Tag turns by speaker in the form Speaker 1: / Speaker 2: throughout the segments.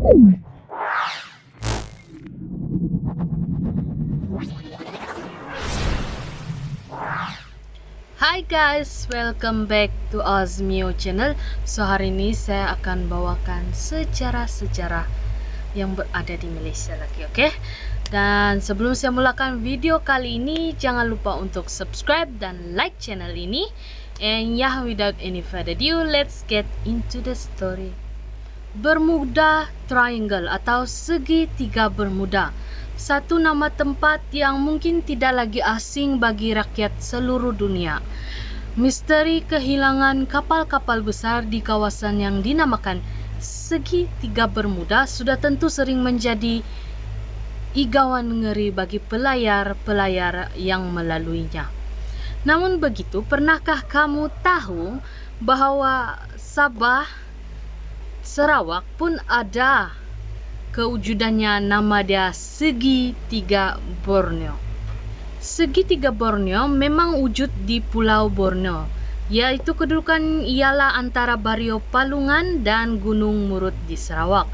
Speaker 1: Hai guys, welcome back to Azmio channel. So hari ini saya akan bawakan sejarah-sejarah yang berada di Malaysia lagi, oke? Dan sebelum saya mulakan video kali ini, jangan lupa untuk subscribe dan like channel ini. And yeah, without any further ado, let's get into the story. Bermuda Triangle atau segitiga Bermuda, satu nama tempat yang mungkin tidak lagi asing bagi rakyat seluruh dunia. Misteri kehilangan kapal-kapal besar di kawasan yang dinamakan segitiga Bermuda sudah tentu sering menjadi igawan ngeri bagi pelayar-pelayar yang melaluinya. Namun begitu, pernahkah kamu tahu bahawa Sabah, Sarawak pun ada kewujudannya, nama dia segitiga Borneo. Segitiga Borneo memang wujud di Pulau Borneo, yaitu kedudukan ialah antara Bario Palungan dan Gunung Murut di Sarawak.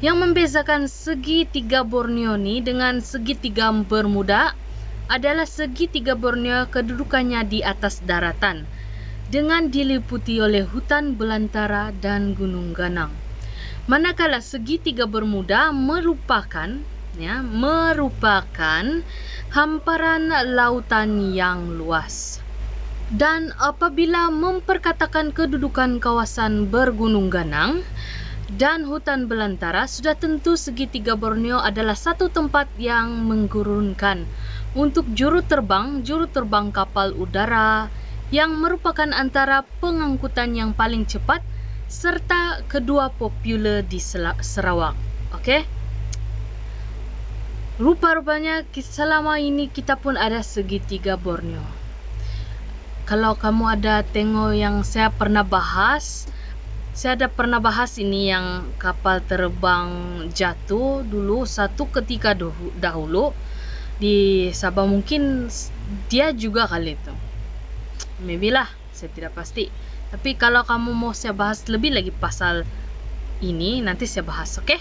Speaker 1: Yang membezakan segitiga Borneo ni dengan segitiga Bermuda adalah segitiga Borneo kedudukannya di atas daratan, dengan diliputi oleh hutan belantara dan gunung ganang. Manakala segitiga Bermuda merupakan hamparan lautan yang luas. Dan apabila memperkatakan kedudukan kawasan bergunung ganang dan hutan belantara, sudah tentu segitiga Borneo adalah satu tempat yang menggurunkan untuk juru terbang kapal udara, yang merupakan antara pengangkutan yang paling cepat serta kedua popular di Sarawak. Okey. Rupa-rupanya selama ini kita pun ada segitiga Borneo. Kalau kamu ada tengok yang saya pernah bahas, ini yang kapal terbang jatuh dulu satu ketika dahulu di Sabah, mungkin dia juga kali itu. Maybe lah, saya tidak pasti. Tapi kalau kamu mau saya bahas lebih lagi pasal ini, nanti saya bahas, okey?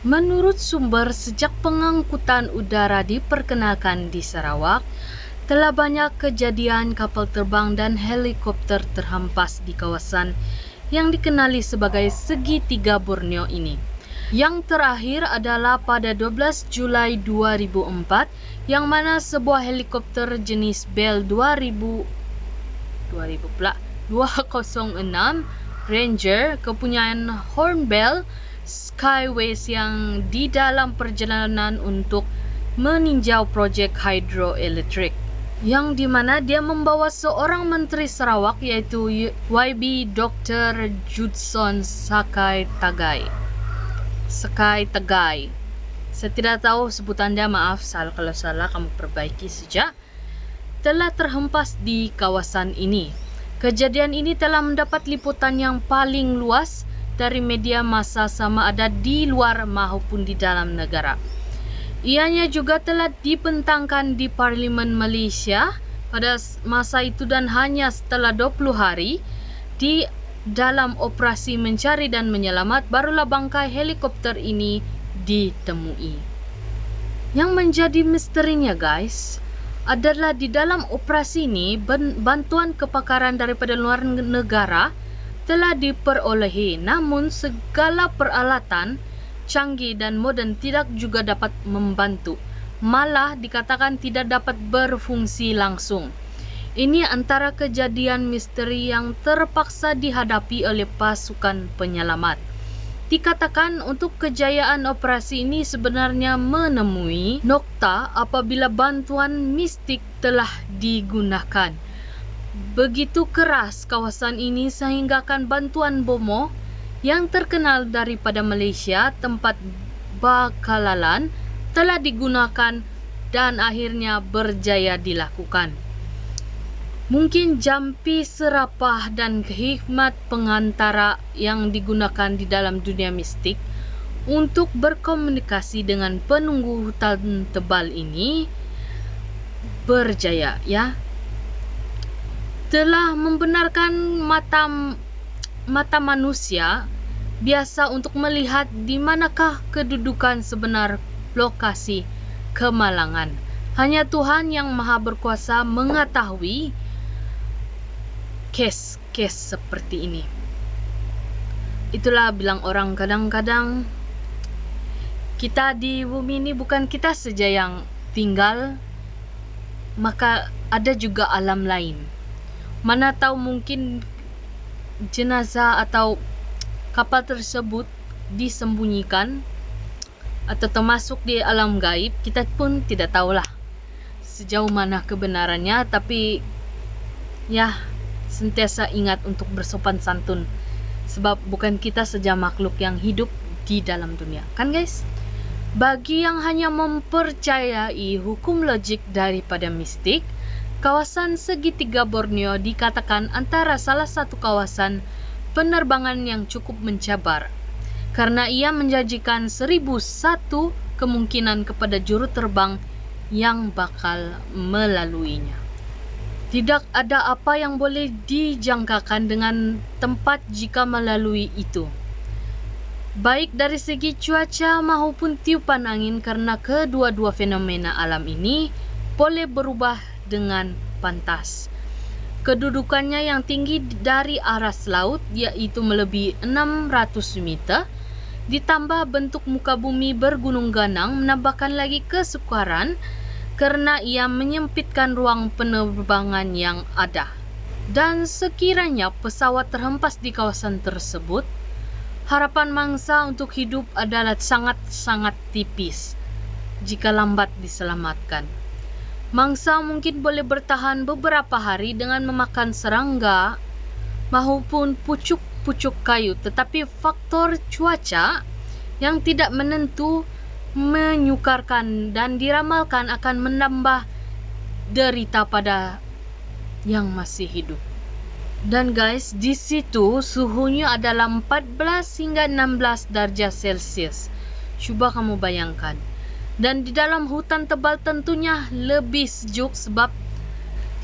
Speaker 1: Menurut sumber, sejak pengangkutan udara diperkenalkan di Sarawak, telah banyak kejadian kapal terbang dan helikopter terhempas di kawasan yang dikenali sebagai segitiga Borneo ini. Yang terakhir adalah pada 12 Julai 2004, yang mana sebuah helikopter jenis Bell 206 Ranger kepunyaan Hornbill Skyways yang di dalam perjalanan untuk meninjau projek hidroelektrik, yang di mana dia membawa seorang menteri Sarawak, iaitu YB Dr. Judson Sakai Tagai. Saya tidak tahu sebutan dia, maaf kalau salah kamu perbaiki saja. Telah terhempas di kawasan ini. Kejadian ini telah mendapat liputan yang paling luas dari media massa, sama ada di luar maupun di dalam negara. Ianya juga telah dibentangkan di Parlimen Malaysia pada masa itu, dan hanya setelah 20 hari di dalam operasi mencari dan menyelamat, barulah bangkai helikopter ini ditemui. Yang menjadi misterinya guys, adalah di dalam operasi ini bantuan kepakaran daripada luar negara telah diperolehi, namun segala peralatan canggih dan moden tidak juga dapat membantu, malah dikatakan tidak dapat berfungsi langsung. Ini antara kejadian misteri yang terpaksa dihadapi oleh pasukan penyelamat. Dikatakan untuk kejayaan operasi ini sebenarnya menemui nokta apabila bantuan mistik telah digunakan. Begitu keras kawasan ini sehinggakan bantuan Bomo yang terkenal daripada Malaysia, tempat Bakalalan, telah digunakan dan akhirnya berjaya dilakukan. Mungkin jampi serapah dan hikmat pengantara yang digunakan di dalam dunia mistik untuk berkomunikasi dengan penunggu hutan tebal ini berjaya, ya. Telah membenarkan mata manusia biasa untuk melihat di manakah kedudukan sebenar lokasi kemalangan. Hanya Tuhan yang Maha Berkuasa mengetahui kes-kes seperti ini. Itulah bilang orang kadang-kadang kita di bumi ini bukan kita saja yang tinggal, maka ada juga alam lain. Mana tahu mungkin jenazah atau kapal tersebut disembunyikan atau termasuk di alam gaib. Kita pun tidak tahulah sejauh mana kebenarannya, tapi ya, sentiasa ingat untuk bersopan santun, sebab bukan kita saja makhluk yang hidup di dalam dunia, kan guys? Bagi yang hanya mempercayai hukum logik daripada mistik, kawasan segitiga Borneo dikatakan antara salah satu kawasan penerbangan yang cukup mencabar, karena ia menjanjikan 1001 kemungkinan kepada juru terbang yang bakal melaluinya. Tidak ada apa yang boleh dijangkakan dengan tempat jika melalui itu, baik dari segi cuaca maupun tiupan angin, karena kedua-dua fenomena alam ini boleh berubah dengan pantas. Kedudukannya yang tinggi dari aras laut, yaitu melebihi 600 meter, ditambah bentuk muka bumi bergunung ganang, menambahkan lagi kesukaran karena ia menyempitkan ruang penerbangan yang ada. Dan sekiranya pesawat terhempas di kawasan tersebut, harapan mangsa untuk hidup adalah sangat-sangat tipis jika lambat diselamatkan. Mangsa mungkin boleh bertahan beberapa hari dengan memakan serangga maupun pucuk-pucuk kayu, tetapi faktor cuaca yang tidak menentu menyukarkan dan diramalkan akan menambah derita pada yang masih hidup. Dan guys, di situ suhunya adalah 14 hingga 16 darjah Celcius. Cuba kamu bayangkan. Dan di dalam hutan tebal tentunya lebih sejuk sebab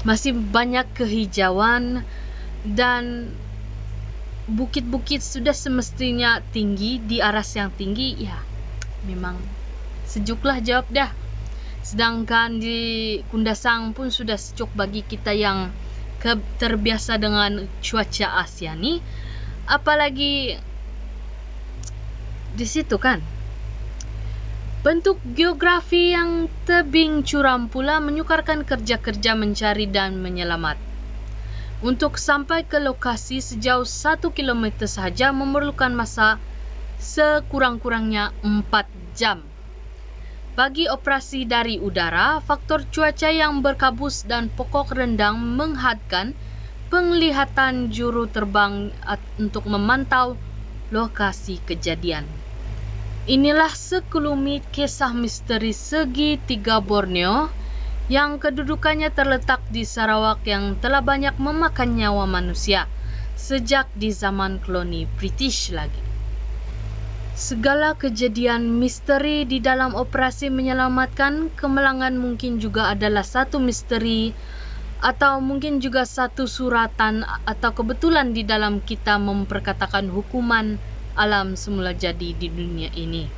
Speaker 1: masih banyak kehijauan dan bukit-bukit sudah semestinya tinggi, di aras yang tinggi, ya memang sejuklah jawab dah. Sedangkan di Kundasang pun sudah sejuk bagi kita yang terbiasa dengan cuaca Asia ni, apalagi di situ kan. Bentuk geografi yang tebing curam pula menyukarkan kerja-kerja mencari dan menyelamat. Untuk sampai ke lokasi sejauh 1 km sahaja memerlukan masa sekurang-kurangnya 4 jam. Bagi operasi dari udara, faktor cuaca yang berkabus dan pokok rendang menghadkan penglihatan juru terbang untuk memantau lokasi kejadian. Inilah sekelumit kisah misteri segitiga Borneo yang kedudukannya terletak di Sarawak yang telah banyak memakan nyawa manusia sejak di zaman koloni British lagi. Segala kejadian misteri di dalam operasi menyelamatkan kemalangan mungkin juga adalah satu misteri, atau mungkin juga satu suratan atau kebetulan di dalam kita memperkatakan hukuman alam semula jadi di dunia ini.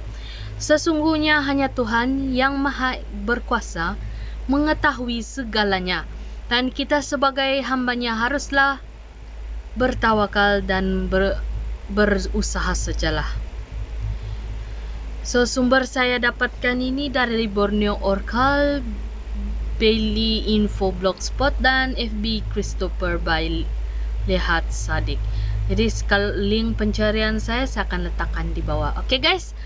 Speaker 1: Sesungguhnya hanya Tuhan yang Maha Berkuasa mengetahui segalanya, dan kita sebagai hambanya haruslah bertawakal dan berusaha sajalah. So, sumber saya dapatkan ini dari Borneo Oracle, Bailey Info Blogspot, dan FB Christopher by Lehat Sadik. Jadi link pencarian saya akan letakkan di bawah. Okay guys,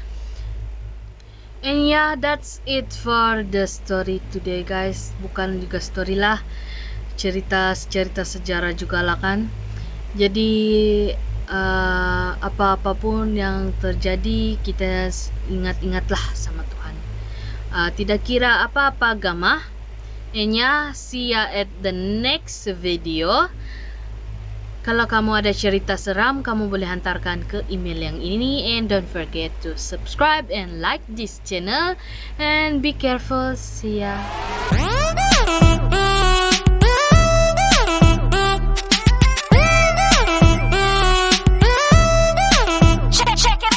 Speaker 1: and yeah, that's it for the story today guys. Bukan juga story lah, cerita sejarah juga lah kan. Jadi apa-apapun yang terjadi, kita ingat-ingatlah sama Tuhan. Tidak kira apa-apa agama. And yeah, see ya at the next video. Kalau kamu ada cerita seram, kamu boleh hantarkan ke email yang ini. And don't forget to subscribe and like this channel. And be careful. See ya.